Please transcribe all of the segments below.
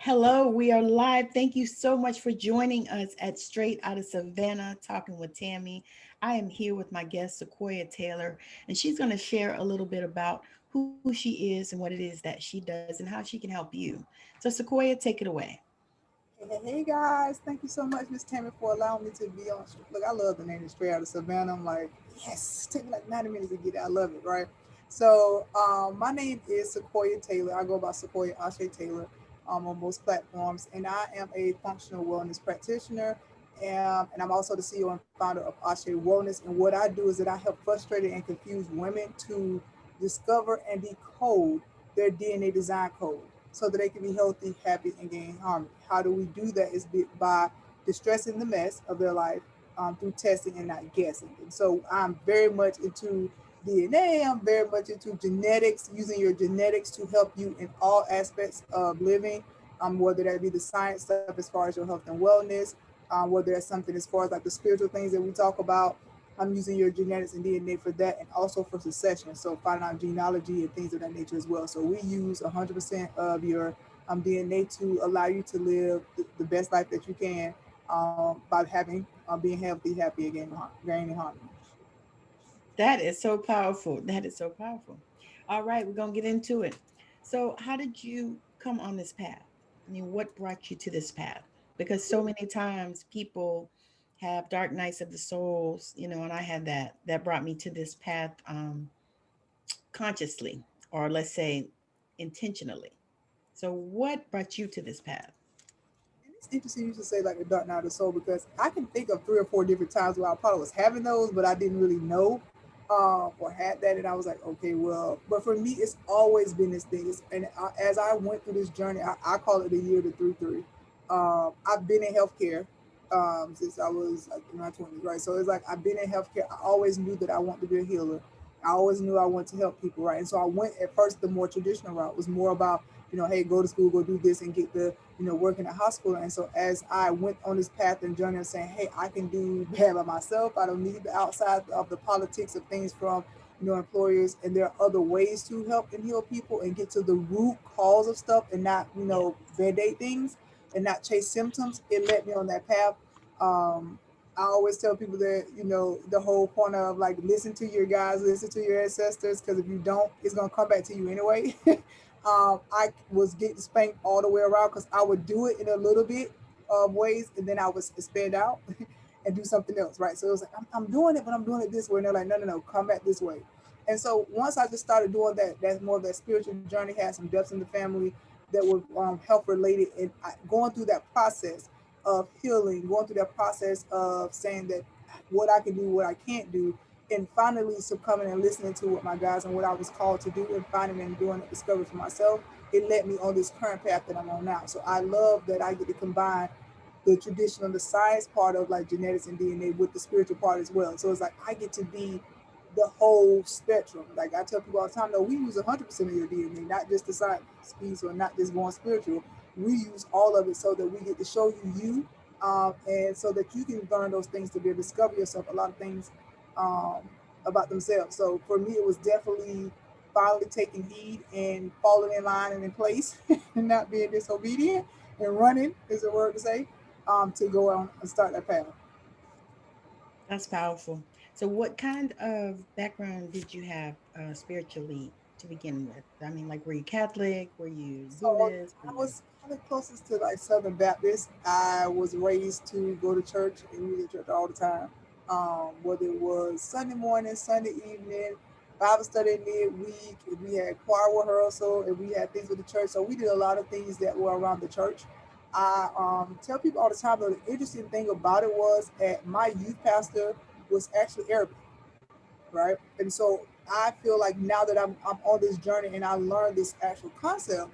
Hello, we are live. Thank you so much for joining us at Straight Out of Savannah, talking with Tammy. I am here with my guest, Sequoyah Taylor, and she's going to share a little bit about who she is and what it is that she does and how she can help you. So, Sequoyah, take it away. Hey guys, thank you so much, Miss Tammy, for allowing me to be on. Look, I love the name Straight Out of Savannah. I'm like, yes, take me like 90 minutes to get it. I love it, right? So, my name is Sequoyah Taylor. I go by Sequoyah Ashe Taylor on most platforms, and I am a functional wellness practitioner. And I'm also the CEO and founder of Ashe Wellness. And what I do is that I help frustrated and confused women to discover and decode their DNA design code so that they can be healthy, happy, and gain harmony. How do we do that? Is by distressing the mess of their life through testing and not guessing. And so I'm very much into DNA. I'm very much into genetics, using your genetics to help you in all aspects of living, whether that be the science stuff as far as your health and wellness, whether that's something as far as like the spiritual things that we talk about. I'm using your genetics and DNA for that, and also for succession. So finding out genealogy and things of that nature as well. So we use 100% of your DNA to allow you to live the best life that you can by being healthy, happy, and gaining harmony. That is so powerful. That is so powerful. All right, we're going to get into it. So, how did you come on this path? I mean, what brought you to this path? Because so many times people have dark nights of the souls, and I had that. That brought me to this path consciously, or let's say intentionally. So, what brought you to this path? And it's interesting you should say like the dark night of the soul because I can think of three or four different times where I probably was having those, but I didn't really know or had that, and I was like, okay, well, but for me, it's always been this thing. As I went through this journey, I call it the year to 3-3. I've been in healthcare since I was like in my 20s, right? So it's like I've been in healthcare. I always knew that I wanted to be a healer. I always knew I wanted to help people, right? And so I went at first the more traditional route. It was more about, hey, go to school, go do this, and get the, work in a hospital. And so as I went on this path and journey of saying, hey, I can do bad by myself. I don't need the outside of the politics of things from, employers. And there are other ways to help and heal people and get to the root cause of stuff and not, Yeah. band-aid things and not chase symptoms. It led me on that path. Um, I always tell people that, the whole point of like, listen to your guys, listen to your ancestors, because if you don't, it's going to come back to you anyway. I was getting spanked all the way around because I would do it in a little bit of ways and then I would expand out and do something else, right? So it was like, I'm doing it, but I'm doing it this way. And they're like, no, no, no, come back this way. And so once I just started doing that, that's more of that spiritual journey, had some depths in the family that were health related. And going through that process of healing, going through that process of saying that what I can do, what I can't do, and finally succumbing and listening to what my guys and what I was called to do and finding and doing a discovery for myself, it led me on this current path that I'm on now. So I love that I get to combine the traditional, the science part of like genetics and DNA with the spiritual part as well. So it's like I get to be the whole spectrum. Like I tell people all the time, no, we use 100% of your DNA, not just the science piece or not just going spiritual. We use all of it so that we get to show you, and so that you can learn those things to be able to discover yourself a lot of things um, about themselves. So for me, it was definitely finally taking heed and falling in line and in place and not being disobedient and running is a word to say to go on and start that path. That's powerful. So, what kind of background did you have spiritually to begin with? I mean, like, were you Catholic? Were you So Buddhist? Were I you? was kind of closest to like Southern Baptist. I was raised to go to church and we were at church all the time. Whether it was Sunday morning, Sunday evening, Bible study midweek, if we had choir rehearsal, if we had things with the church. So we did a lot of things that were around the church. I tell people all the time though, the interesting thing about it was at my youth pastor was actually Arabic, right? And so I feel like now that I'm on this journey and I learned this actual concept,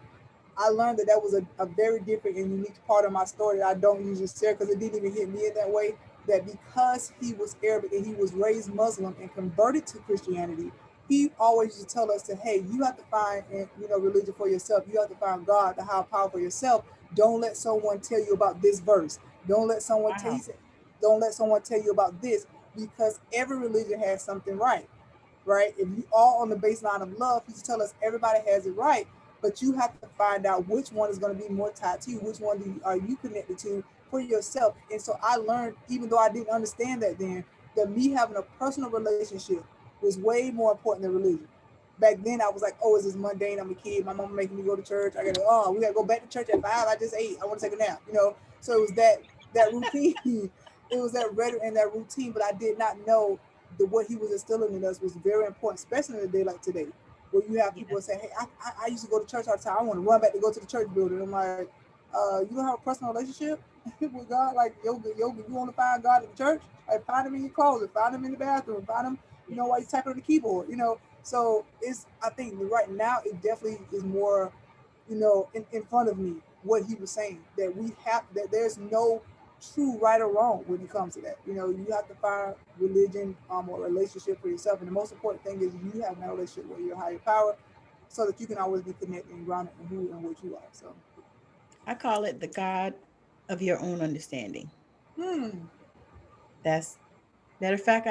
I learned that that was a very different and unique part of my story that I don't usually share because it didn't even hit me in that way. That because he was Arabic and he was raised Muslim and converted to Christianity, he always used to tell us that, hey, you have to find religion for yourself. You have to find God, the higher power for yourself. Don't let someone tell you about this verse. Don't let someone tell Wow. you. Don't let someone tell you about this because every religion has something right, right? If you all on the baseline of love, he used to tell us everybody has it right, but you have to find out which one is going to be more tied to you, which one are you connected to for yourself. And so I learned, even though I didn't understand that then, that me having a personal relationship was way more important than religion. Back then I was like, oh, is this mundane? I'm a kid, my mom making me go to church, I gotta, oh, we gotta go back to church at 5, I just ate, I want to take a nap, you know. So it was that routine. It was that rhetoric and that routine, but I did not know that what he was instilling in us was very important, especially in a day like today, where you have people Yes. say, hey, I used to go to church all the time, I want to run back to go to the church building. I'm like, you don't have a personal relationship with God? Like, yoga, you want to find God in the church? Like, find him in your closet, find him in the bathroom, find him, you know, while you're Yes. typing on the keyboard, you know. So it's, I think right now it definitely is more, you know, in front of me what he was saying, that we have, that there's no true right or wrong when it comes to that. You know, you have to find religion or relationship for yourself, and the most important thing is you have that relationship with your higher power, so that you can always be connected and grounded in who and what you are. So, I call it the God of your own understanding. That's matter of fact,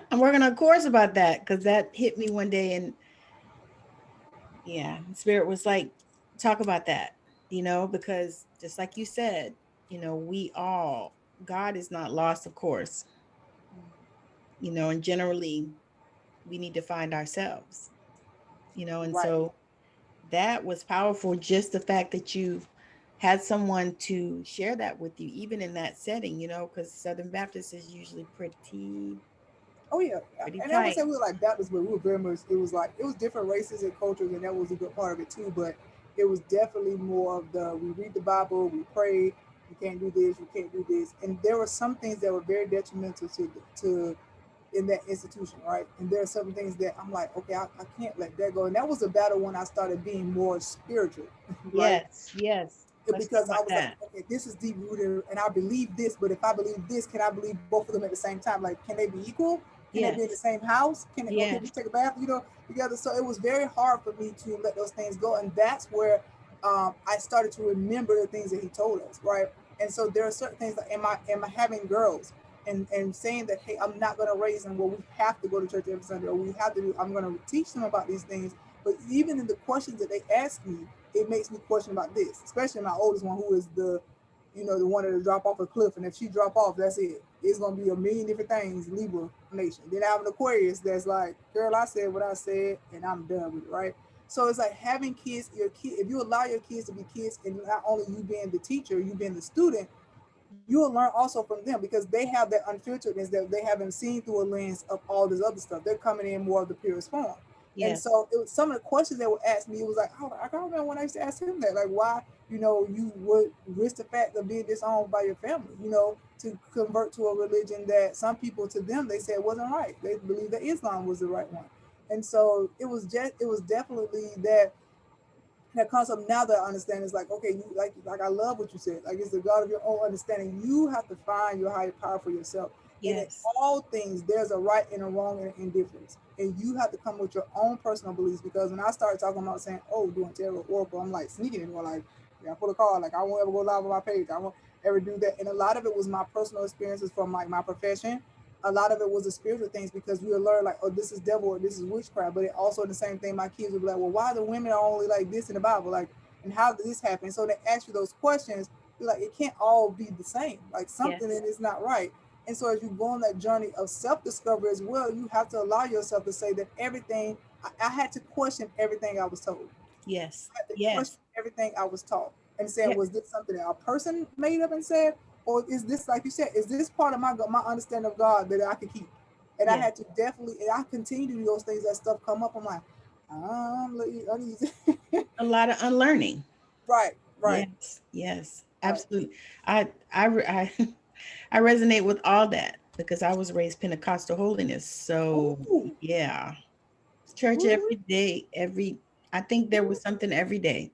I'm working on a course about that because that hit me one day, and yeah, spirit was like, talk about that, because just like you said, we all, God is not lost, of course, and generally we need to find ourselves, and right. so that was powerful. Just the fact that you had someone to share that with you, even in that setting, because Southern Baptist is usually Oh yeah, pretty and I would tight. say we were like Baptists, but we were very much. It was like it was different races and cultures, and that was a good part of it too. But it was definitely more of the we read the Bible, we pray. You can't do this, you can't do this, and there were some things that were very detrimental to in that institution, right? And there are some things that I'm like, okay, I can't let that go. And that was a battle when I started being more spiritual, right? Yes, yes. Let's talk Because I about was like, that. okay, this is deep rooted, and I believe this. But if I believe this, can I believe both of them at the same time? Like, can they be equal? Can they be in the Yes, same house? Can they, or can we yes, take a bath, you know, together? So it was very hard for me to let those things go, and that's where I started to remember the things that he told us, right? And so there are certain things like, am I having girls? And saying that, hey, I'm not going to raise them. Well, we have to go to church every Sunday, or we have to do. I'm going to teach them about these things. But even in the questions that they ask me, it makes me question about this, especially my oldest one, who is the one that'll drop off a cliff, and if she drop off, that's it. It's gonna be a million different things, Libra nation. Then I have an Aquarius that's like, girl, I said what I said, and I'm done with it, right? So it's like having kids, if you allow your kids to be kids, and not only you being the teacher, you being the student, you will learn also from them because they have that unfilteredness that they haven't seen through a lens of all this other stuff. They're coming in more of the purest form. And yes, so it was some of the questions that were asked me, it was like, oh, I can't remember when I used to ask him that. Like, why, you would risk the fact of being disowned by your family, to convert to a religion that some people, to them, they said wasn't right. They believed that Islam was the right one. And so it was definitely that concept now that I understand is like, okay, you like I love what you said. Like, it's the God of your own understanding. You have to find your higher power for yourself. And in yes, all things, there's a right and a wrong and an indifference. And you have to come with your own personal beliefs, because when I started talking about saying, oh, doing tarot oracle, I'm like sneaking in, like, yeah, I put a card, like I won't ever go live on my page. I won't ever do that. And a lot of it was my personal experiences from like my profession. A lot of it was the spiritual things, because we would learn like, oh, this is devil or this is witchcraft. But it also the same thing. My kids would be like, well, why the women are only like this in the Bible, like, and how did this happen? So they ask you those questions. You're like, it can't all be the same. Like, something yes, that is not right. And so as you go on that journey of self discovery as well, you have to allow yourself to say that everything. I had to question everything I was told. yes, I had to yes, question everything I was taught, and saying, yes, was this something that a person made up and said, or is this, like you said, is this part of my understanding of God that I could keep? And I yes. had to definitely, and I continue to do those things as stuff come up. I'm like, I'm uneasy. A lot of unlearning. Right, right, Yes, yes, right. absolutely. I I resonate with all that because I was raised Pentecostal holiness. So Ooh, yeah, church ooh, every day. I think there ooh. was something every day,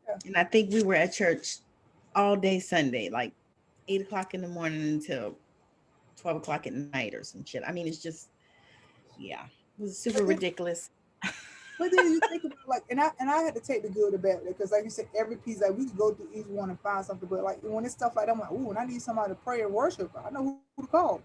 Yeah. and I think we were at church all day Sunday, like 8 o'clock in the morning until 12 o'clock at night or some shit. I mean, it's just yeah, it was super But then, ridiculous. but then you think about, like, and I had to take the good or bad, because like you said, every piece, like we could go through each one and find something. But like when it's stuff like that, I'm like, ooh, and I need somebody to pray and worship, I know who to call.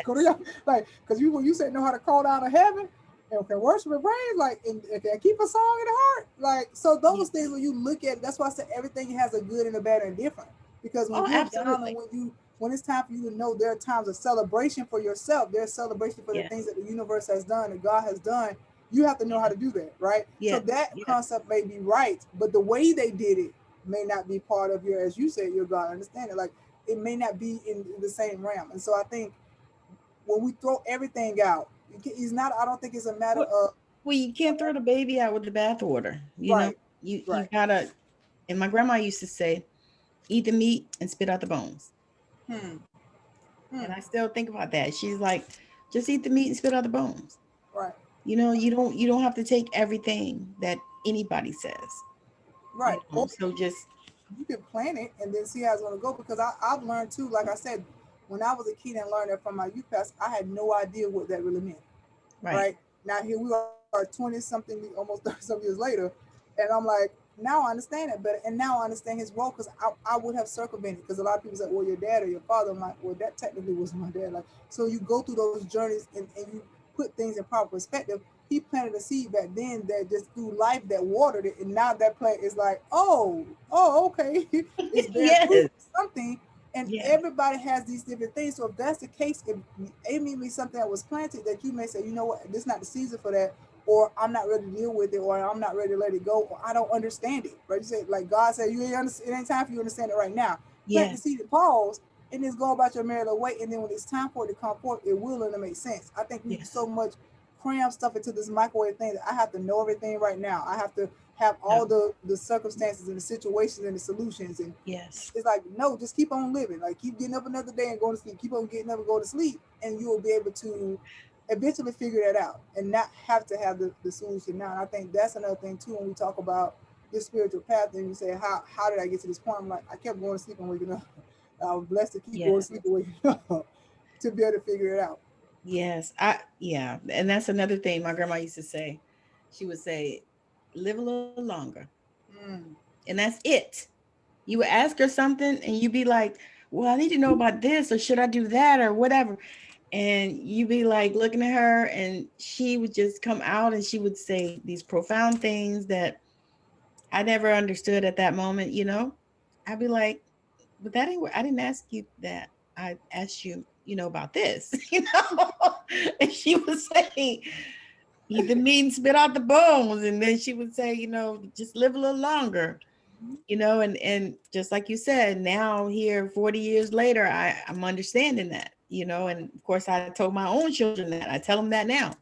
Go to y'all, Yes, like, because when you said know how to call down to heaven, and can worship and praise, like, and can keep a song in the heart. Like, so those things, Yes. when you look at it, that's why I said everything has a good and a bad and different. Because when Oh, you're down and absolutely. when it's time for you to know there are times of celebration for yourself, there's celebration for the things Yes. that the universe has done and God has done. You have to know how Yes. to do that, right? So Yes. that Yes. concept may be right, but the way they did it may not be part of your, as you said, your God understanding. Like, it may not be in the same realm. And so I think when we throw everything out, it's not. I don't think it's a matter Well, of well, you can't throw the baby out with the bathwater. You know, right, you right. gotta. And my grandma used to say, "Eat the meat and spit out the bones." Hmm. Hmm. And I still think about that. She's like, "Just eat the meat and spit out the bones." Right. You know, you don't have to take everything that anybody says. Right. Or So just you can plan it and then see how it's going to go. Because I've learned too. Like I said, when I was a kid and learned that from my youth past, I had no idea what that really meant. right. Right now, here we are, 20 something, almost 30 some years later, and I'm like, now I understand it better, and now I understand his role because I would have circumvented. Because a lot of people say, well, your dad or your father. I'm like, well, that technically was my dad. Like, so you go through those journeys and you put things in proper perspective. He planted a seed back then that just through life that watered it, and now that plant is like, oh, okay, it's bearing fruit, Yes. something. And Yes. everybody has these different things. So if that's the case, if it may be something that was planted that you may say, you know what, this is not the season for that, or I'm not ready to deal with it, or I'm not ready to let it go, or I don't understand it. Right? You say, like God said, you ain't understand, it ain't time for you to understand it right now. Plant the Yes. seed and pause, and then go about your merry way. And then when it's time for it to come forth, it will and it make sense. I think we Yes. so much cram stuff into this microwave thing that I have to know everything right now. I have to have No. all the circumstances and the situations and the solutions, and Yes. it's like, no, just keep on living. Like, keep getting up another day and going to sleep. Keep on getting up and go to sleep, and you will be able to eventually figure that out and not have to have the solution now. And I think that's another thing too when we talk about this spiritual path. And you say, how did I get to this point? I'm like, I kept going to sleep and waking up. I was blessed to keep going to Yes. sleep and waking up to be able to figure it out. Yes. Yeah. And that's another thing my grandma used to say. She would say, live a little longer. Mm, And that's it. You would ask her something and you'd be like, well, I need to know about this, or should I do that, or whatever. And you'd be like looking at her, and she would just come out and she would say these profound things that I never understood at that moment, you know? I'd be like, but that ain't what I didn't ask you that. I asked you, about this, And she would say, eat the meat and spit out the bones. And then she would say, just live a little longer, and just like you said, now here 40 years later, I'm understanding that, and of course I told my own children that. I tell them that now,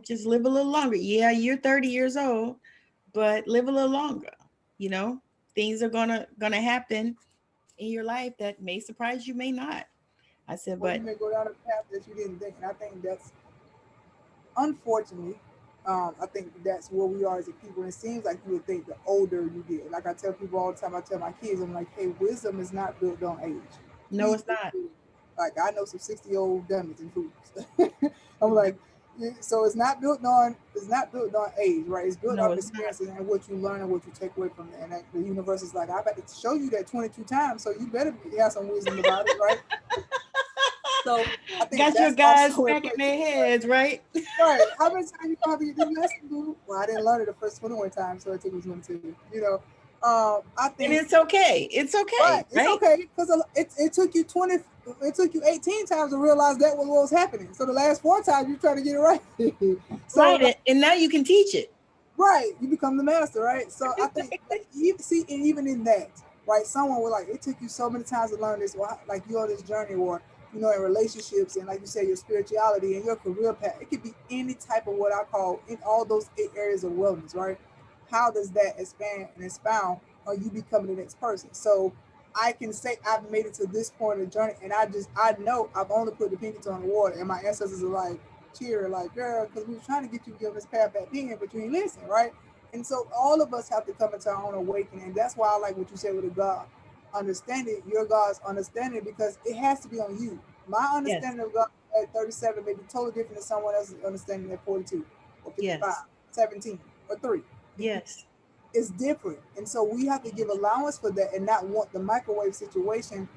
just live a little longer. Yeah, you're 30 years old, but live a little longer. you know Things are gonna happen in your life that may surprise you, may not. I said, or but you may go down a path that you didn't think. And I think that's unfortunately, I think that's where we are as a people. And it seems like you would think the older you get. Like I tell people all the time, I tell my kids, I'm like, hey, wisdom is not built on age. no, Please it's be not. clear. Like, I know some 60-year-old dummies and fools. I'm like, so it's not built on age, right? It's built No, on it's not. experiences and what you learn and what you take away from it. And that, the universe is like, I've had to show you that 22 times, so you better have some wisdom about it, right? So I think Got your that's guys also in smacking play their too, right? heads, right? Right. How many times you probably get this lesson, boo? Well, I didn't learn it the first 21 times, so it took me 22. I And think, it's okay. It's right, okay, it's right? okay because it took you 20, it took you 18 times to realize that was what was happening. So the last 4 times you try to get it right. So, Right. And now you can teach it. right, you become the master, right? So I think, like, you see, and even in that, right, someone will like, it took you so many times to learn this, or like you on this journey, or in relationships, and like you say, your spirituality and your career path. It could be any type of what I call in all those 8 areas of wellness, right? How does that expand and expound on you becoming the next person? So I can say I've made it to this point of the journey, and I know I've only put the pinky toe on the water, and my ancestors are like, cheer, like, girl, because we were trying to get you to give this path back then, but you ain't listen, right? And so all of us have to come into our own awakening. And that's why I like what you said with the God understanding, your God's understanding, because it has to be on you. My Yes. understanding of God at 37 may be totally different than someone else's understanding at 42 or 55, Yes. 17 or 3. Yes. It's different. And so we have to give Yes. allowance for that and not want the microwave situation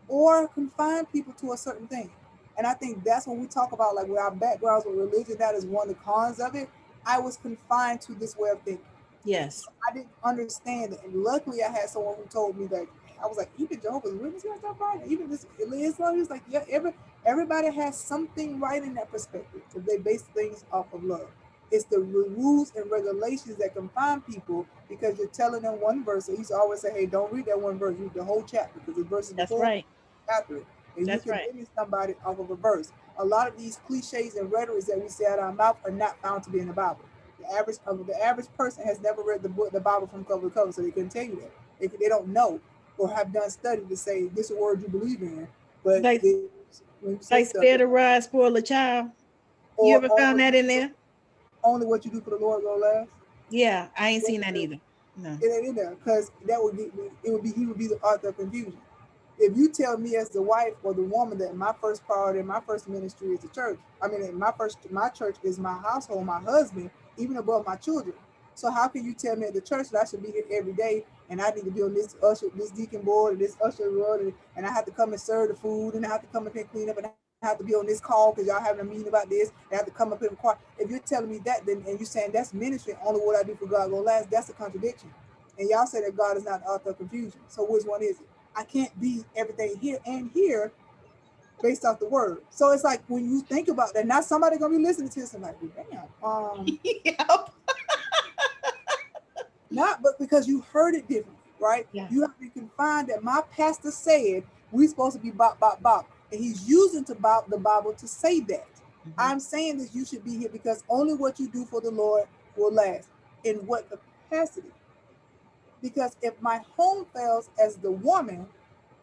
or confine people to a certain thing. And I think that's when we talk about like with our backgrounds with religion, that is one of the cons of it. I was confined to this way of thinking. So Yes. I didn't understand it. And luckily I had someone who told me that I was like, even Jehovah's Witness got stuff right. Even this Islam, he was like, yeah, everybody has something right in that perspective if they base things off of love. It's the rules and regulations that confine people because you're telling them one verse. So he used to always say, hey, don't read that one verse, read the whole chapter because the verses That's before right. after it. And you That's right. condemning somebody off of a verse. A lot of these cliches and rhetorics that we say out of our mouth are not found to be in the Bible. The average person has never read the Bible from cover to cover, so they couldn't tell you that. They don't know or have done study to say this is a word you believe in. But Like when you say like stuff, spare the rod, spoil the child. You or ever found that in there? only what you do for the Lord will last. Yeah, I ain't seen that either. No. It ain't in there because that would get it would be he would be the author of confusion. If you tell me as the wife or the woman that my first priority, my first ministry is the church. I mean, my church is my household, my husband, even above my children. So how can you tell me at the church that I should be here every day and I need to be on this usher, this deacon board, and this usher board, and I have to come and serve the food, and I have to come up and clean up, and I have to be on this call because y'all having a meeting about this, and I have to come up here and record. If you're telling me that, then and you're saying that's ministry, only what I do for God gonna last, that's a contradiction. And y'all say that God is not the author of confusion. So which one is it? I can't be everything here and here based off the word. So it's like when you think about that, not somebody gonna be listening to this and like, damn, Yep. not but because you heard it differently, right? Yeah. You have to be confined that my pastor said we supposed to be bop bop bop, and he's using to bop the Bible to say that. Hmm. I'm saying that you should be here because only what you do for the Lord will last. In what capacity? Because if my home fails as the woman,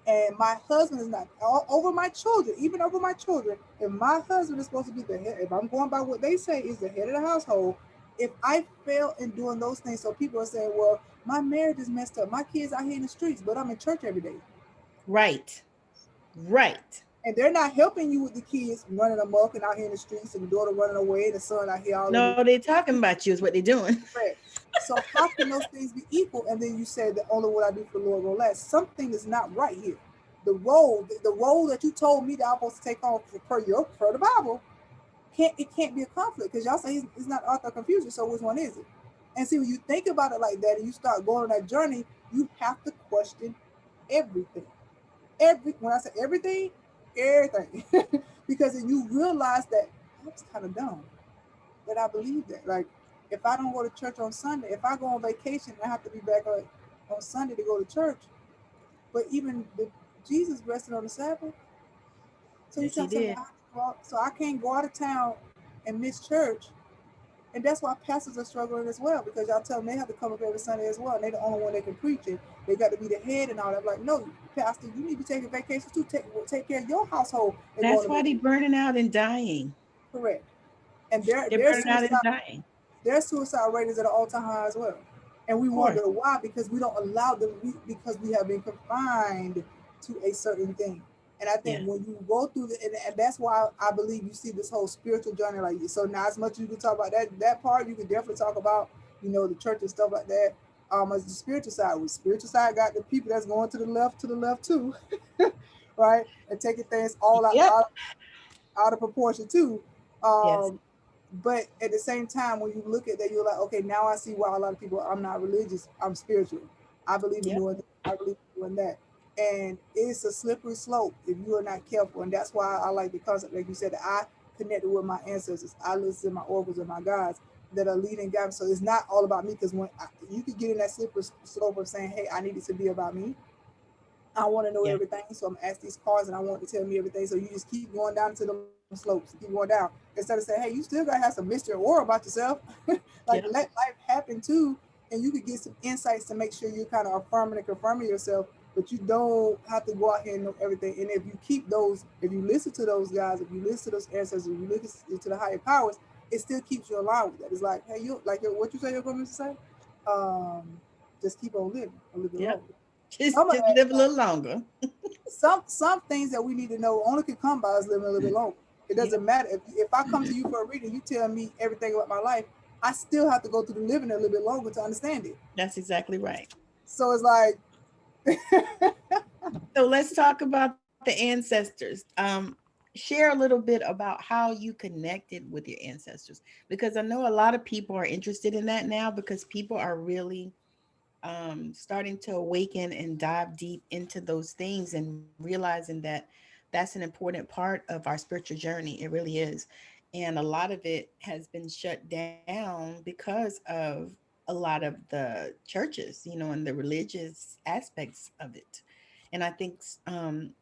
and my husband is not over my children, even over my children. If my husband is supposed to be the head, if I'm going by what they say is the head of the household, if I fail in doing those things, so people are saying, well, my marriage is messed up. My kids out here in the streets, but I'm in church every day. Right. Right. And they're not helping you with the kids running amok and out here in the streets and the daughter running away, the son out here all in the No, they talking about you is what they're doing. red. So how can those things be equal? And then you say that only what I do for the Lord will last. Something is not right here. The role that you told me that I'm supposed to take on per the Bible, it can't be a conflict because y'all say he's not author of confusion. So which one is it? And see when you think about it like that and you start going on that journey, you have to question everything. When I say everything, because then you realize that that's kind of dumb that I believe that. Like if I don't go to church on Sunday, if I go on vacation, I have to be back on Sunday to go to church. But even Jesus rested on the Sabbath. So you Yes, he tell me did. so I can't go out of town and miss church. And that's why pastors are struggling as well because y'all tell them they have to come up every Sunday as well. And they're the only one that can preach it. They got to be the head and all that. I'm like, no, pastor, you need to take a vacation too. Take care of your household and go on That's a why they vacation. burning out and dying. Correct. And their They're their burning out and suicide dying. their suicide rate is at an all-time high as well. And we Of course. wonder why because we don't allow them because we have been confined to a certain thing. And I think Yeah. when you go through and that's why I believe you see this whole spiritual journey like this. So now as much as you can talk about that part, you can definitely talk about, the church and stuff like that. As the spiritual side, with spiritual side got the people that's going to the left too, right? And taking things all out, Yep. out of proportion too. Yes. Um, but at the same time, when you look at that, you're like, okay, now I see why a lot of people, I'm not religious, I'm spiritual. I believe in Yep. doing this, I believe in doing that. And it's a slippery slope if you are not careful. And that's why I like the concept, like you said, that I connected with my ancestors. I listen to my oracles and my gods that are leading guidance. So it's not all about me because you could get in that slippery slope of saying, hey, I need it to be about me. I want to know Yeah. everything, so I'm asking these cards and I want to tell me everything. So you just keep going down to them slopes, keep going down. Instead of saying, hey, you still gotta have some mystery or aura about yourself. Like Yep. let life happen too, and you could get some insights to make sure you're kind of affirming and confirming yourself, but you don't have to go out here and know everything. And if you keep those, if you listen to those guys, if you listen to those ancestors, if you listen to the higher powers, it still keeps you aligned with that. It's like, hey, you like what you say you're going to say? Um, just keep on living a little bit Yep. longer. Just Some of just that live a little longer. some things that we need to know only can come by us living a little bit longer. It Yep. doesn't matter if I come to you for a reading, you tell me everything about my life. I still have to go through the living a little bit longer to understand it. That's exactly right. So it's like, So let's talk about the ancestors. share a little bit about how you connected with your ancestors, because I know a lot of people are interested in that now, because people are really starting to awaken and dive deep into those things and realizing that that's an important part of our spiritual journey. It really is. And a lot of it has been shut down because of a lot of the churches, and the religious aspects of it. And I think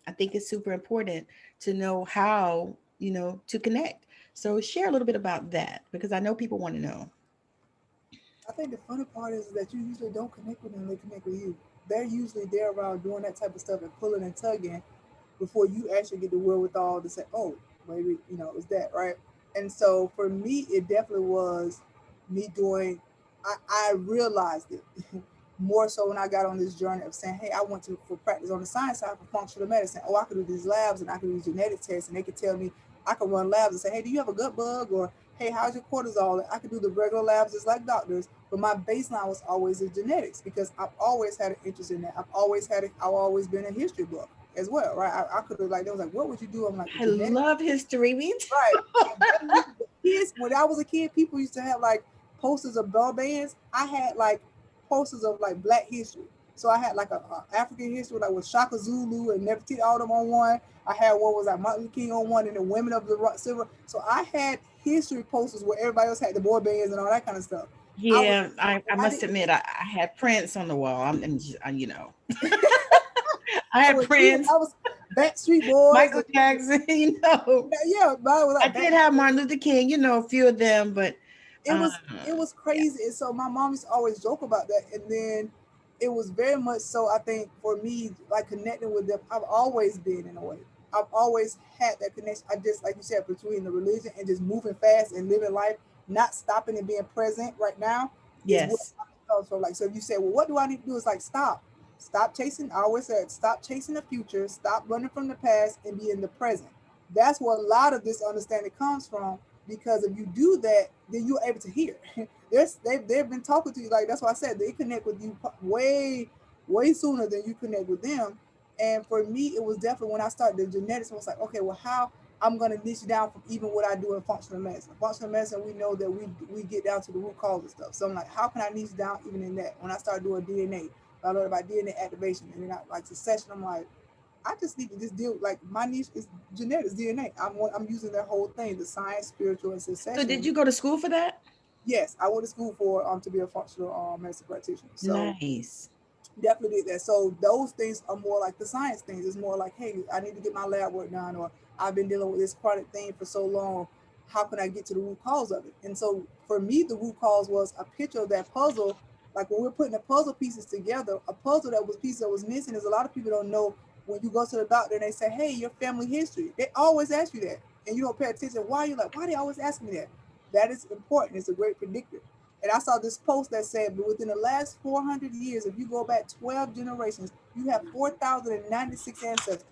it's super important to know how, to connect. So share a little bit about that, because I know people want to know. I think the funny part is that you usually don't connect with them; they connect with you. They're usually there around doing that type of stuff and pulling and tugging before you actually get the wherewithal to say, "Oh, maybe it's that right." And so for me, it definitely was me doing. I realized it more so when I got on this journey of saying, "Hey, I want to for practice on the science side for functional medicine. Oh, I could do these labs and I could do genetic tests, and they could tell me I could run labs and say, "Hey, do you have a gut bug?" or "Hey, how's your cortisol?" I could do the regular labs just like doctors, but my baseline was always in genetics because I've always had an interest in that. I've always been a history buff as well, right? I could have like they was like, "What would you do?" I'm like, I "Genetics." love history. Me Right. too. I'm telling you, the kids, when I was a kid, people used to have like posters of bell bands. I had like posters of like black history. So I had like a African history, like with Shaka Zulu and Nefertiti all them on one. I had one was like Martin Luther King on one and the women of the silver. So I had history posters where everybody else had the boy bands and all that kind of stuff. I was, Yeah, I and I must didn't, admit, I had Prince on the wall. I'm just, I I had was doing, Prince, I was Backstreet Boys. Michael Jackson. Yeah, but I was I like did have Martin Luther King. A few of them, but it uh, was it was yeah, crazy. And so my mom used to always joke about that. And then it was very much so I think for me, like connecting with them, I've always been in a way. I've always had that connection. I just like you said, between the religion and just moving fast and living life, not stopping and being present right now is what yes. comes from. Like so if you say, well, what do I need to do? It's like stop. Stop chasing. I always said stop chasing the future, stop running from the past and be in the present. That's where a lot of this understanding comes from because if you do that, then you're able to hear. They've been talking to you like that's why I said they connect with you way sooner than you connect with them. And for me, it was definitely when I started the genetics. I was like, okay, well, how I'm gonna niche down from even what I do in functional medicine. Functional medicine, we know that we get down to the root cause of stuff. So I'm like, how can I niche down even in that? When I started doing DNA, I learned about DNA activation, and then I like succession. I'm like, I just need to just deal like my niche is genetics, DNA. I'm using that whole thing, the science, spiritual, and So succession. did you go to school for that? Yes, I went to school for to be a functional medicine practitioner. So Nice. definitely did that. So those things are more like the science things. It's more like, hey, I need to get my lab work done, or I've been dealing with this chronic thing for so long. How can I get to the root cause of it? And so for me, the root cause was a picture of that puzzle. Like when we're putting the puzzle pieces together, a puzzle that was piece that was missing is a lot of people don't know when you go to the doctor and they say, hey, your family history. They always ask you that. And you don't pay attention. Why are you like, why they always ask me that? That is important. It's a great predictor. And I saw this post that said, but within the last 400 years, if you go back 12 generations, you have 4,096 ancestors.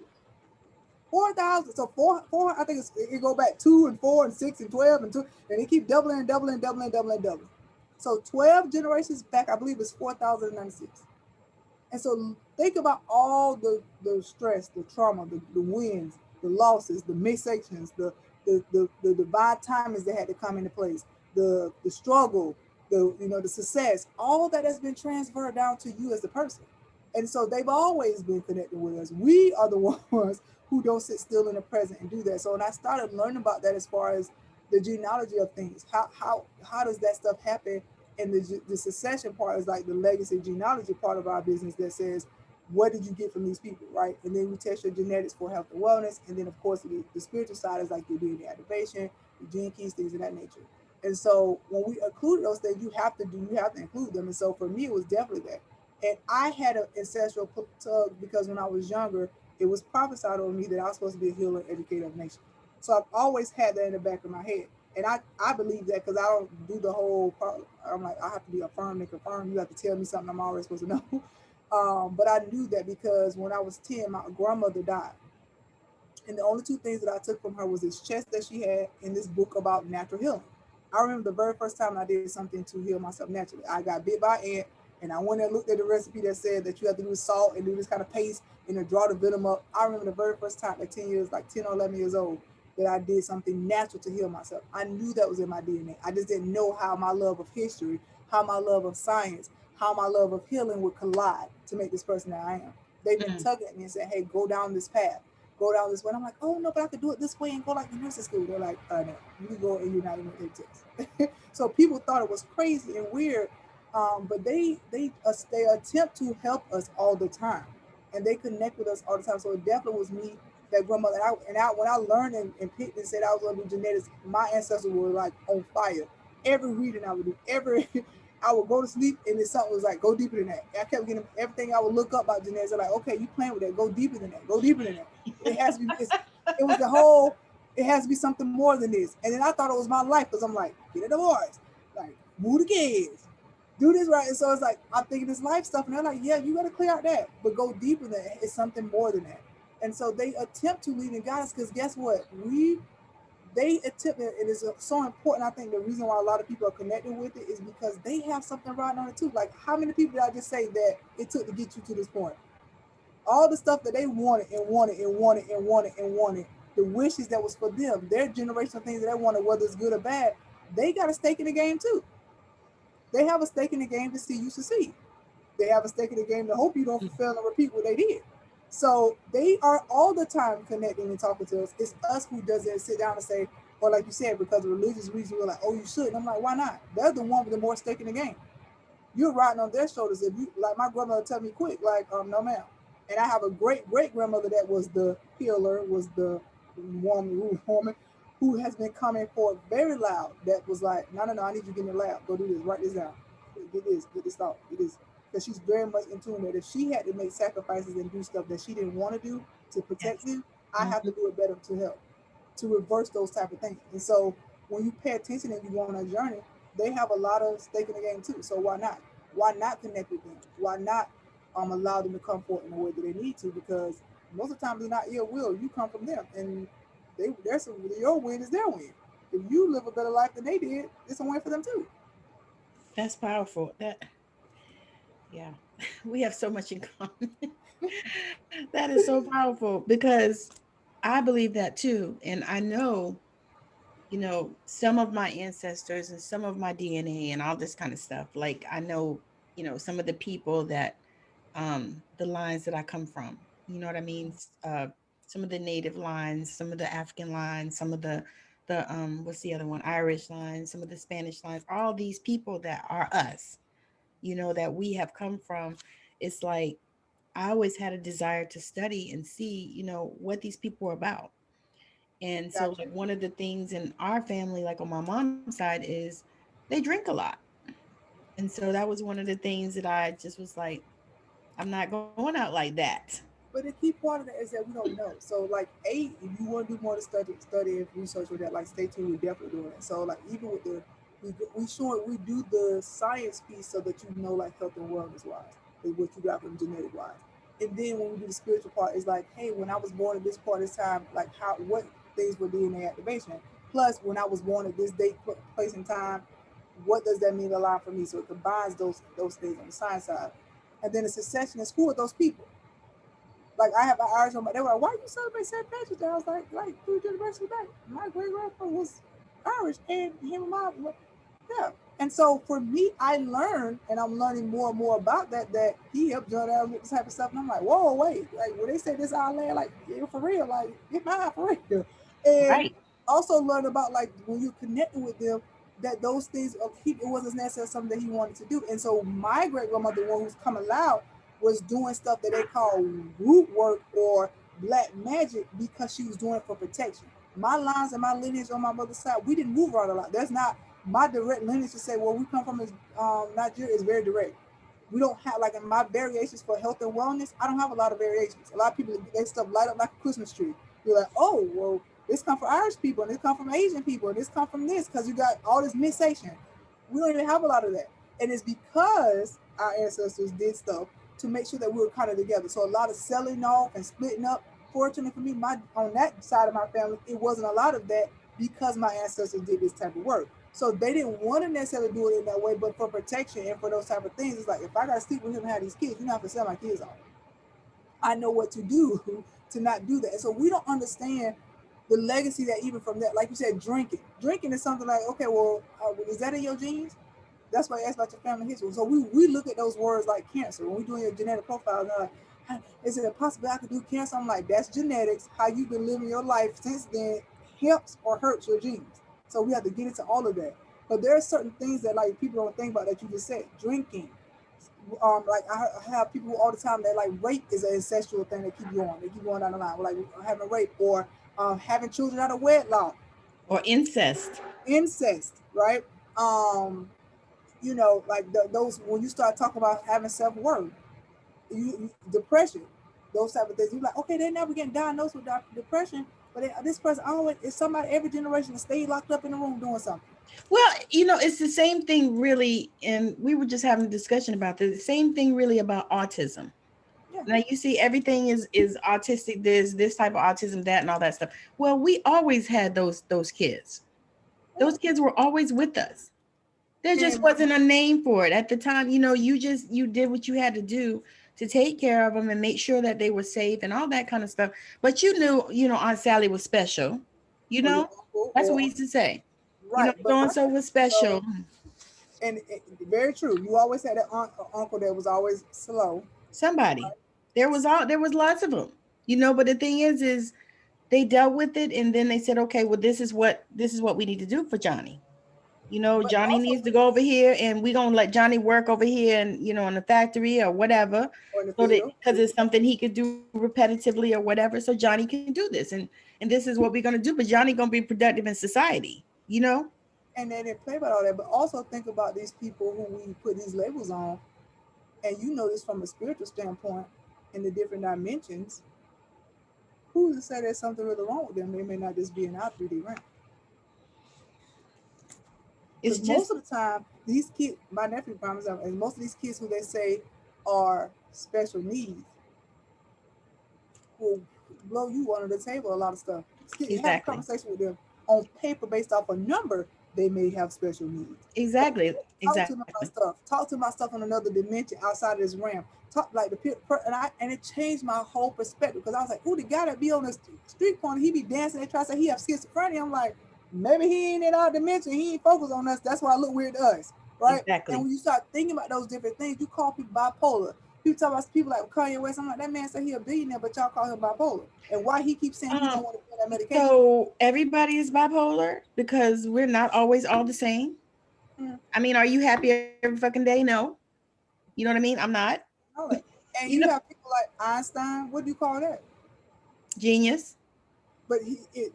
4,000. So four. I think it go back 2 and 4 and 6 and 12 and they keep doubling and doubling and doubling and doubling and doubling. So 12 generations back, I believe it's 4,096. And so think about all the stress, the trauma, the wins, the losses, the misactions, the divine timings that had to come into place, the struggle, the success, all that has been transferred down to you as the person. And so they've always been connected with us. We are the ones who don't sit still in the present and do that. So when I started learning about that as far as the genealogy of things, how does that stuff happen? And the succession part is like the legacy genealogy part of our business that says, what did you get from these people, right? And then we test your genetics for health and wellness. And then, of course, the spiritual side is like your DNA activation, your gene keys, things of that nature. And so when we include those things, you have to include them. And so for me, it was definitely that. And I had an ancestral tug because when I was younger, it was prophesied over me that I was supposed to be a healer and educator of nations. So I've always had that in the back of my head. And I believe that because I don't do the whole I'm like, I have to be affirmed and confirmed. You have to tell me something I'm already supposed to know. But I knew that because when I was 10, my grandmother died. And the only two things that I took from her was this chest that she had in this book about natural healing. I remember the very first time I did something to heal myself naturally. I got bit by an ant, and I went and looked at the recipe that said that you have to do salt and do this kind of paste and then draw the venom up. I remember the very first time at 10 years, like 10 or 11 years old. that I did something natural to heal myself. I knew that was in my DNA. I just didn't know how my love of history, how my love of science, how my love of healing would collide to make this person that I am. They've been Mm, tugging at me and said, hey, go down this path, go down this way. And I'm like, oh no, but I could do it this way and go like the nursing school. They're like, no, you can go and you're not even going to take test. So people thought it was crazy and weird, but they attempt to help us all the time, and they connect with us all the time. So it definitely was me, that grandmother. And I when I learned and picked and said I was going to do genetics, my ancestors were like on fire. Every reading I would do, every I would go to sleep and then something was like, go deeper than that. I kept getting everything I would look up about genetics. They're like, okay, you playing with that? Go deeper than that. Go deeper than that. It has to be. It was the whole. It has to be something more than this. And then I thought it was my life because I'm like, get a divorce, like move the kids, do this right. And so it's like I'm thinking this life stuff, and they're like, yeah, you got to clear out that, but go deeper than that. It's something more than that. And so they attempt to lead and guide us because guess what? They attempt, and it's so important. I think the reason why a lot of people are connected with it is because they have something riding on it too. Like how many people did I just say that it took to get you to this point? All the stuff that they wanted and wanted and wanted and wanted and wanted, the wishes that was for them, their generational things that they wanted, whether it's good or bad, they got a stake in the game too. They have a stake in the game to see you succeed. They have a stake in the game to hope you don't mm. fulfill and repeat what they did. So they are all the time connecting and talking to us. It's us who doesn't sit down and say, or like you said, because of religious reasons, we're like, oh, you should. And I'm like, why not? They're the one with the more stake in the game. You're riding on their shoulders. If you like, my grandmother tell me quick, like, no, ma'am. And I have a great grandmother that was the healer, was the woman who has been coming forth very loud. That was like, no, no, no, I need you to get in the lab. Go do this. Write this down. Get this thought. Get this. Because she's very much in tune that if she had to make sacrifices and do stuff that she didn't want to do to protect Yes. them, I have Mm-hmm. to do it better to help, to reverse those type of things. And so when you pay attention and you go on a journey, they have a lot of stake in the game too. So why not? Why not connect with them? Why not allow them to come forth in the way that they need to? Because most of the time it's not ill will. You come from them, and there's some, your win is their win. If you live a better life than they did, it's a win for them too. That's powerful. Yeah, we have so much in common. That is so powerful because I believe that too. And I know, some of my ancestors and some of my DNA and all this kind of stuff. Like I know, some of the people that the lines that I come from. You know what I mean? Some of the native lines, some of the African lines, some of the what's the other one? Irish lines, some of the Spanish lines, all these people that are us, that we have come from. It's like I always had a desire to study and see, what these people are about. And so, Gotcha. like, one of the things in our family, like on my mom's side, is they drink a lot. And so that was one of the things that I just was like, I'm not going out like that. But the key part of that is that we don't know. So like if you want to do more to study and research with that, like stay tuned. We're definitely doing it. So like even with we do the science piece so that you know like health and wellness wise is what you got from genetic wise. And then when we do the spiritual part, it's like, hey, when I was born at this part of this time, like what things were DNA activation. Plus, when I was born at this date, place, and time, what does that mean a lot for me? So it combines those things on the science side. And then the succession is who are those people? Like I have an Irish on my. They were like, "Why you celebrate St. Patrick's Day?" I was like 3 generations back, my great grandfather was Irish, and him and my yeah. And so for me, I learned, and I'm learning more and more about that he helped John out with this type of stuff. And I'm like, whoa, wait, like when they say this our land, like yeah, for real, like it's mine for real. And Right. also learn about like when you're connecting with them, that those things it wasn't necessarily something that he wanted to do. And so my great grandmother, the one who's come aloud, was doing stuff that they call root work or black magic because she was doing it for protection. My lines and my lineage on my mother's side, we didn't move around a lot. There's not my direct lineage to say, well, we come from is Nigeria is very direct. We don't have like in my variations for health and wellness. I don't have a lot of variations. A lot of people they stuff light up like a Christmas tree. You're like, oh, well, this come from Irish people, and this come from Asian people, and this come from this because you got all this mixation. We don't even have a lot of that, and it's because our ancestors did stuff to make sure that we were kind of together. So a lot of selling off and splitting up. Fortunately for me, my on that side of my family, it wasn't a lot of that because my ancestors did this type of work. So they didn't want to necessarily do it in that way, but for protection and for those type of things, it's like if I got to sleep with him and have these kids, you don't have to sell my kids off. I know what to do to not do that. And so we don't understand. the legacy that even from that, like you said, drinking is something like, okay, well, is that in your genes? That's why I asked about your family history. So we look at those words like cancer when we're doing your genetic profile. And they're like, is it possible I could do cancer? I'm like, that's genetics. How you've been living your life since then helps or hurts your genes. So we have to get into all of that. But there are certain things that like people don't think about that you just said. Drinking. Like I have people all the time that like rape is an ancestral thing that keep you on. They keep going down the line. Like having rape or having children out of wedlock, Or incest. incest, right? Um, like those when you start talking about having self worth, depression, those type of things. You're like, okay, they never getting diagnosed with depression, but this person always is somebody every generation that stay locked up in the room doing something. Well, it's the same thing really, and we were just having a discussion about this. The same thing really about autism. Yeah, Now you see everything is autistic, this type of autism, that, and all that stuff. Well, we always had those kids. yeah. Those kids were always with us. There just And wasn't a name for it at the time. You did what you had to do to take care of them and make sure that they were safe and all that kind of stuff. But you knew Aunt Sally was special. You or your know, uncle, that's what we or used to say. right, but So and right. so was So special. very true. You always had that aunt or uncle that was always slow. Somebody. There was lots of them. But the thing is they dealt with it, and then they said, okay, well, this is what we need to do for Johnny. But Johnny also needs to go over here, and we're gonna let Johnny work over here, and in the factory or whatever, or in the so that field, because it's something he could do repetitively or whatever. So Johnny can do this, and this is what we're gonna do. But Johnny gonna be productive in society. and they didn't play about all that. But also think about these people who we put these labels on, and you know this from a spiritual standpoint in the different dimensions. Who's to say there's something really wrong with them? They may not just be in our 3D realm. It's Because just most of the time, these kids, my nephew promised them, and most of these kids who they say are special needs will blow you under the table a lot of stuff. Have a exactly, conversation with them on paper based off a number. They may have special needs. But exactly, talk to them exactly. about stuff. Talk to them about stuff on another dimension outside of this realm. Talk like and it changed my whole perspective because I was like, oh, the guy that be on the street corner, he be dancing. They try to say he have schizophrenia. I'm like, maybe he ain't in our dimension. He ain't focused on us. That's why I look weird to us, right? And Exactly. when you start thinking about those different things, you call people bipolar. People talk about people like Kanye West. I'm like, that man said he a billionaire, but y'all call him bipolar. And why he keeps saying he Um, don't want to get that medication? so everybody is bipolar because we're not always all the same. Mm, I mean, are you happy every fucking day? No. You know what I mean? I'm not. all that. You And know, you have people like Einstein. What do you call that? genius. But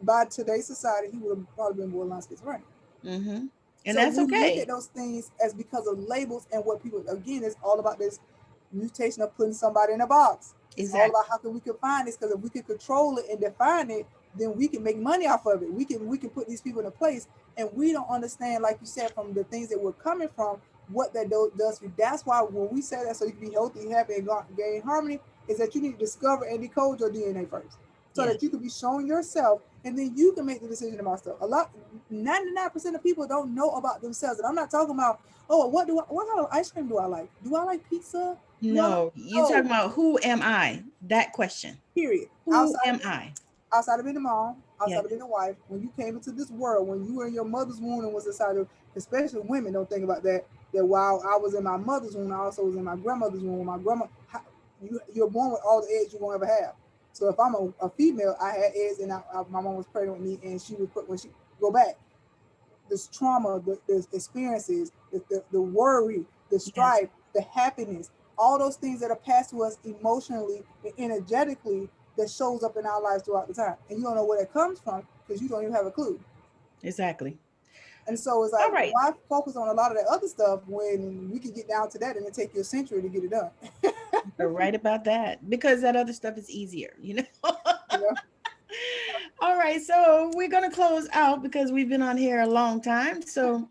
by today's society, he would have probably been borderline schizophrenic. Mm-hmm. And So that's we look okay. at those things as because of labels and what people again it's all about this mutation of putting somebody in a box. It's all Exactly. about how can we confine this because if we can control it and define it, then we can make money off of it. We can put these people in a place, and we don't understand, like you said, from the things that we're coming from, what that does for you. That's why when we say that, so you can be healthy, happy, and gain harmony, is that you need to discover and decode your DNA first, so Yes. that you can be showing yourself, and then you can make the decision about stuff. 99% of people don't know about themselves, and I'm not talking about, oh, what kind of ice cream do I like? Do I like pizza? Do I like No, you talking no? about who am I? That question. Period. Who am I? Outside of being a mom, outside Yes. of being a wife, when you came into this world, when you were in your mother's womb and was inside of, especially women don't think about that. That while I was in my mother's womb, I also was in my grandmother's womb. My grandma, you're born with all the eggs you won't ever have. So if I'm a female, I had eggs, and my mom was pregnant with me, and she would put when she go back, this trauma, the experiences, the worry, the Yes. strife, the happiness, all those things that are passed to us emotionally and energetically that shows up in our lives throughout the time. And you don't know where that comes from because you don't even have a clue. Exactly. And so it's All like, right. why focus on a lot of that other stuff when we can get down to that and it take you a century to get it done? You're right about that because that other stuff is easier. You know? All right, so we're gonna close out because we've been on here a long time. So,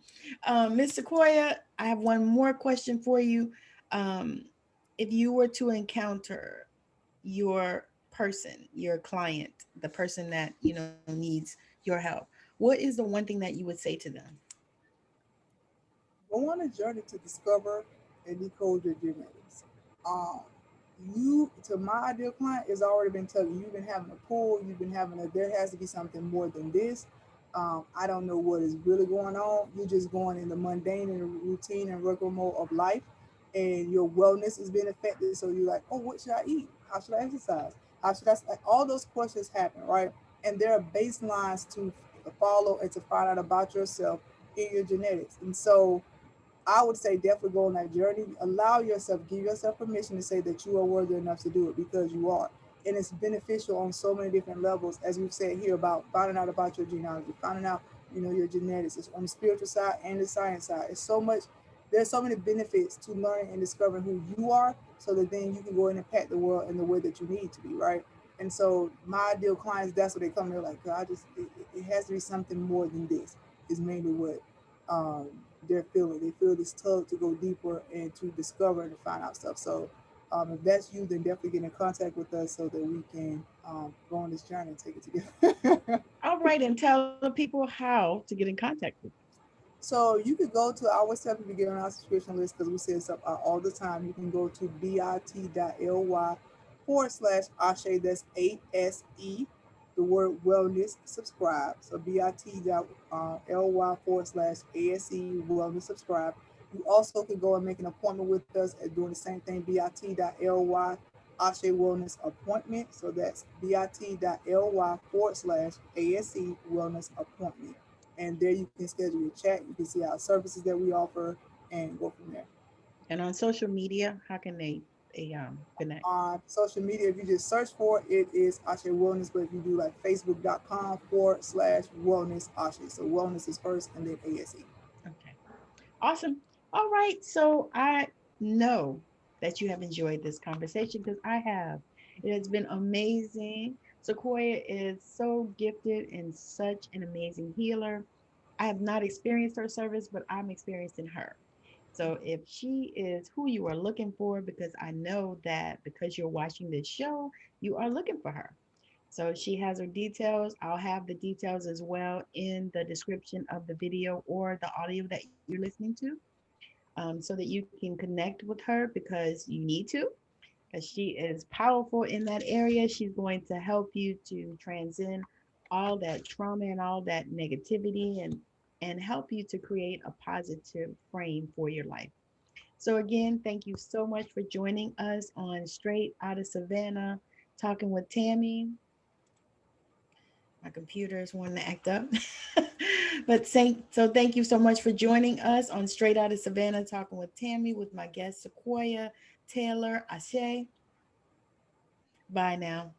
Miss Sequoyah, I have one more question for you. Um, if you were to encounter your person, your client, the person that needs your help, what is the one thing that you would say to them? Go on a journey to discover and decode your genetics. Um, you to my ideal client is already been tugging. You've been having a pull. You've been having a. There has to be something more than this. I don't know what is really going on. You're just going in the mundane and routine and regular mode of life, and your wellness is being affected. So you're like, oh, what should I eat? How should I exercise? How should I? All those questions happen, right? And there are baselines to follow and to find out about yourself in your genetics. And so I would say definitely go on that journey. Allow yourself, give yourself permission to say that you are worthy enough to do it because you are. And it's beneficial on so many different levels, as we've said here about finding out about your genealogy, finding out, your genetics. It's on the spiritual side and the science side. It's so much, there's so many benefits to learning and discovering who you are so that then you can go and impact the world in the way that you need to be, right? And so my ideal clients, that's what they come, they're like, God, it has to be something more than this, is mainly what um, they're feeling. They feel this tug to go deeper and to discover and to find out stuff. So if that's you, then definitely get in contact with us so that we can go on this journey and take it together. All right, and tell the people how to get in contact with you. So you could go to our website to get on our subscription list because we say stuff all the time. You can go to bit.ly /Ashe. That's ASE, the word wellness subscribe. So bit.ly /ASE wellness subscribe. You also can go and make an appointment with us at doing the same thing, bit.ly Ashe Wellness Appointment. So that's bit.ly /ASE Wellness Appointment. And there you can schedule your chat. You can see our services that we offer and go from there. And on social media, how can they connect? On social media, if you just search for it, it is Ashe Wellness. But if you do like facebook.com /wellness Ashe. So wellness is first and then ASE. Okay. Awesome. All right. So I know that you have enjoyed this conversation because I have. It has been amazing. Sequoyah is so gifted and such an amazing healer. I have not experienced her service, but I'm experiencing her. So if she is who you are looking for, because I know that because you're watching this show, you are looking for her. So she has her details. I'll have the details as well in the description of the video or the audio that you're listening to, so that you can connect with her because you need to, because she is powerful in that area. She's going to help you to transcend all that trauma and all that negativity and help you to create a positive frame for your life. So again, thank you so much for joining us on Straight Out of Savannah, talking with Tammi. My computer is wanting to act up. Thank you so much for joining us on Straight Out of Savannah, talking with Tammi, with my guest Sequoyah Taylor. Ashe. Bye now.